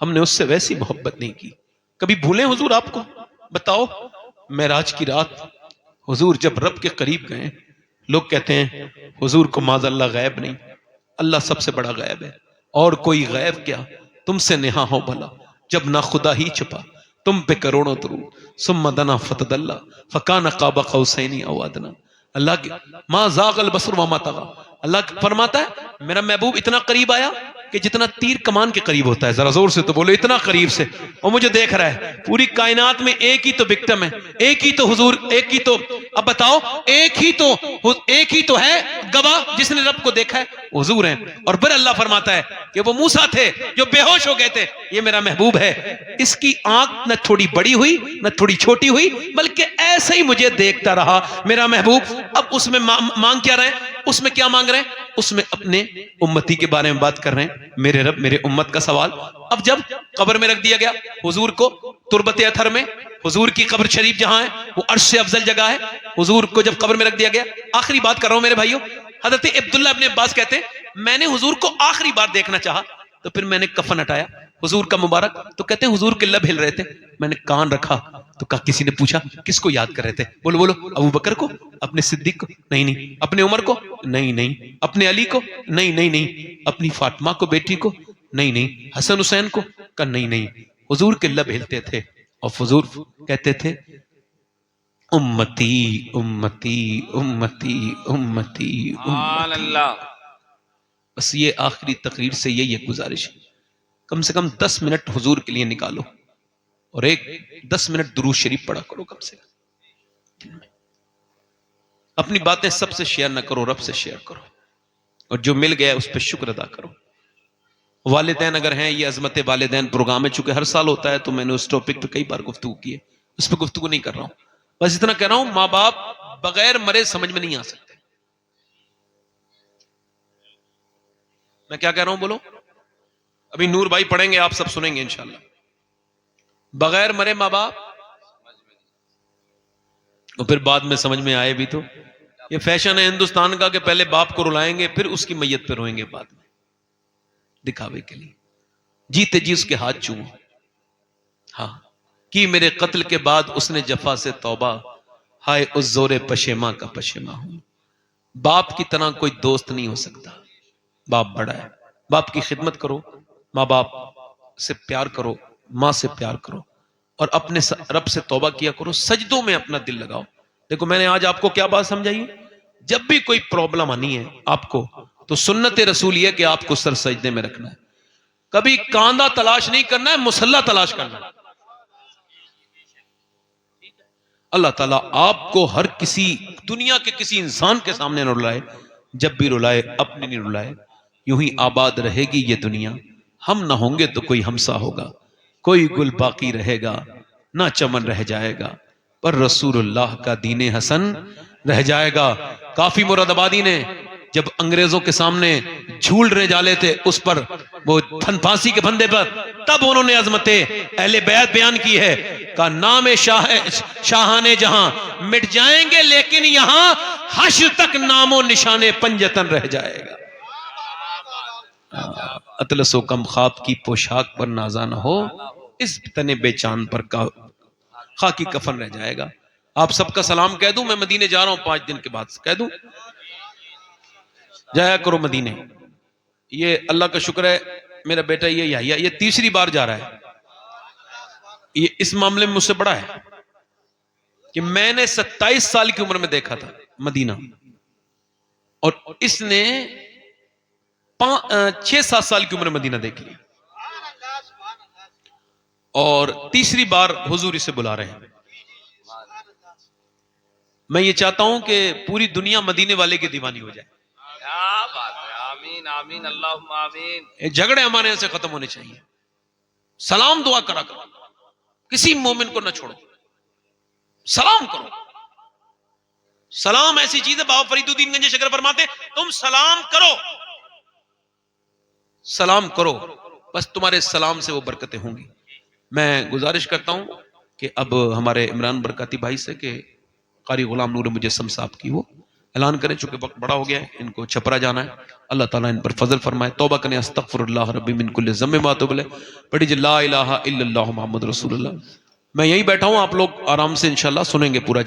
Speaker 1: ہم نے اس سے ویسی محبت نہیں کی۔ کبھی بھولیں حضور آپ کو؟ بتاؤ، معراج کی رات حضور جب رب کے قریب گئے، لوگ کہتے ہیں حضور کو معاذ اللہ غیب نہیں، اللہ سب سے بڑا غیب ہے، اور کوئی غیب کیا تم سے نہا ہو بھلا، جب نہ خدا ہی چھپا تم پہ کروڑوں درود، ثم دنا فتدلی فکان قاب قوسین او ادنی۔ اللہ کی ما زاغ البصر وما طغی، اللہ فرماتا ہے میرا محبوب اتنا قریب آیا کہ جتنا تیر کمان کے قریب ہوتا ہے، ذرا زور سے تو بولو، اتنا قریب سے، اور مجھے دیکھ رہا ہے۔ پوری کائنات میں ایک ہی تو وکٹم ہے، ایک ہی تو حضور، ایک ہی تو، اب بتاؤ ایک ہی تو ہے گواہ جس نے رب کو دیکھا ہے، حضور ہیں۔ اور پھر اللہ فرماتا ہے کہ وہ موسیٰ تھے جو بے ہوش ہو گئے تھے، یہ میرا محبوب ہے، اس کی آنکھ نہ تھوڑی بڑی ہوئی نہ تھوڑی چھوٹی ہوئی، بلکہ ایسے ہی مجھے دیکھتا رہا میرا محبوب۔ اب اس میں مانگ کیا رہے ہیں؟ اس میں کیا مانگ رہے ہیں؟ اس میں اپنے امتی کے بارے میں بات کر رہے ہیں، میرے رب میرے امت کا سوال۔ اب جب قبر میں رکھ دیا گیا حضور کو، تربت اطہر میں، حضور کی قبر شریف جہاں ہے وہ عرش سے افضل جگہ ہے، حضور کو جب قبر میں رکھ دیا گیا، آخری بات کر رہا ہوں میرے بھائیوں، حضرت عبداللہ ابن عباس کہتے ہیں میں نے حضور کو آخری بار دیکھنا چاہا تو پھر میں نے کفن ہٹایا حضور کا مبارک، تو کہتے ہیں حضور کے لب ہل رہے تھے، میں نے کان رکھا تو کسی نے پوچھا کس کو یاد کر رہے تھے؟ بولو بولو، ابو بکر کو، اپنے صدیق کو؟ نہیں نہیں۔ اپنے عمر کو؟ نہیں نہیں۔ اپنے علی کو؟ نہیں نہیں نہیں۔ اپنی فاطمہ کو بیٹی کو؟ نہیں نہیں۔ حسن حسین کو؟ کہ نہیں نہیں۔ حضور کے لب ہلتے تھے اور حضور کہتے تھے امتی امتی امتی امتی
Speaker 2: سبحان
Speaker 1: امتی۔
Speaker 2: اللہ۔
Speaker 1: بس یہ آخری تقریر سے یہی ایک گزارش ہے، کم سے کم 10 منٹ حضور کے لیے نکالو اور 10 منٹ درود شریف پڑھا کرو کم سے کم۔ اپنی باتیں سب سے شیئر نہ کرو، رب سے شیئر کرو، اور جو مل گیا اس پہ شکر ادا کرو۔ والدین اگر ہیں، یہ عظمت والدین پروگرام ہے، چونکہ ہر سال ہوتا ہے تو میں نے اس ٹاپک پہ کئی بار گفتگو کی ہے، اس پہ گفتگو نہیں کر رہا ہوں، بس اتنا کہہ رہا ہوں ماں باپ بغیر مرے سمجھ میں نہیں آ سکتے۔ میں کیا کہہ رہا ہوں بولو؟ ابھی نور بھائی پڑھیں گے، آپ سب سنیں گے انشاءاللہ۔ بغیر مرے ماں باپ، اور پھر بعد میں سمجھ میں آئے بھی تو یہ فیشن ہے ہندوستان کا کہ پہلے باپ کو رلائیں گے پھر اس کی میت پہ روئیں گے بعد میں، دکھاوے کے لیے۔ جیتے جی اس کے ہاتھ چومو، ہاں کی میرے قتل کے بعد اس نے جفا سے توبہ، ہائے اس زور پشیماں کا پشیماں ہوں۔ باپ کی طرح کوئی دوست نہیں ہو سکتا، باپ بڑا ہے، باپ کی خدمت کرو، ماں باپ سے پیار کرو، ماں سے پیار کرو، اور اپنے رب سے توبہ کیا کرو، سجدوں میں اپنا دل لگاؤ۔ دیکھو میں نے آج آپ کو کیا بات سمجھائی ہے، جب بھی کوئی پرابلم آنی ہے آپ کو تو سنت رسول یہ کہ آپ کو سر سجدے میں رکھنا ہے، کبھی کاندھا تلاش نہیں کرنا ہے، مسلح تلاش کرنا ہے۔ اللہ تعالیٰ آپ کو ہر کسی دنیا کے کسی انسان کے سامنے نہ رلائے، جب بھی رلائے اپنے نہیں رلائے۔ یوں ہی آباد رہے گی یہ دنیا، ہم نہ ہوں گے تو کوئی ہمسا ہوگا، کوئی گل باقی رہے گا نہ چمن رہ جائے گا، پر رسول اللہ کا دین حسن رہ جائے گا۔ کافی مراد آبادی نے جب انگریزوں کے سامنے جھول رہے جالے تھے اس پر، وہ پھانسی کے پھندے پر، تب انہوں نے عظمت اہل بیت بیان کی ہے، کا نام شاہان جہاں مٹ جائیں گے لیکن یہاں حشر تک نام و نشان پنجتن رہ جائے گا۔ اطلس و کم خواب کی پوشاک پر نازا نہ ہو، اس تن بے چاند پر خاکی کفن رہ جائے گا۔ آپ سب کا سلام کہہ دوں، میں مدینے جا رہا ہوں 5 دن کے بعد، کہہ دوں جایا کرو مدینے۔ یہ اللہ کا شکر ہے میرا بیٹا یہ یحییٰ یہ تیسری بار جا رہا ہے. یہ اس معاملے میں مجھ سے بڑا ہے کہ میں نے 27 سال کی عمر میں دیکھا تھا مدینہ، اور اس نے 6-7 سال کی عمر میں مدینہ دیکھ لیا، اور تیسری بار حضور اسے بلا رہے ہیں. میں یہ چاہتا ہوں کہ پوری دنیا مدینے والے کی دیوانی ہو جائے.
Speaker 2: کیا بات ہے، آمین آمین اللہم آمین.
Speaker 1: یہ جھگڑے ہمارے یہاں سے ختم ہونے چاہیے. سلام دعا کرا کرو، کسی مومن کو نہ چھوڑو، سلام کرو. سلام ایسی چیز ہے، بابا فرید الدین گنج شکر فرماتے تم سلام کرو، سلام کرو، بس تمہارے سلام سے وہ برکتیں ہوں گی. میں گزارش کرتا ہوں کہ اب ہمارے عمران برکاتی بھائی سے کہ قاری غلام نور مجسم صاحب کی وہ اعلان کریں، چونکہ وقت بڑا ہو گیا ہے، ان کو چھپرا جانا ہے. اللہ تعالیٰ ان پر فضل فرمائے. توبہ کریں، استغفر اللہ ربی من کل ذنب واتوب الیہ. پڑھی جی لا الہ الا اللہ محمد رسول اللہ. میں یہی بیٹھا ہوں، آپ لوگ آرام سے انشاءاللہ سنیں گے پورا.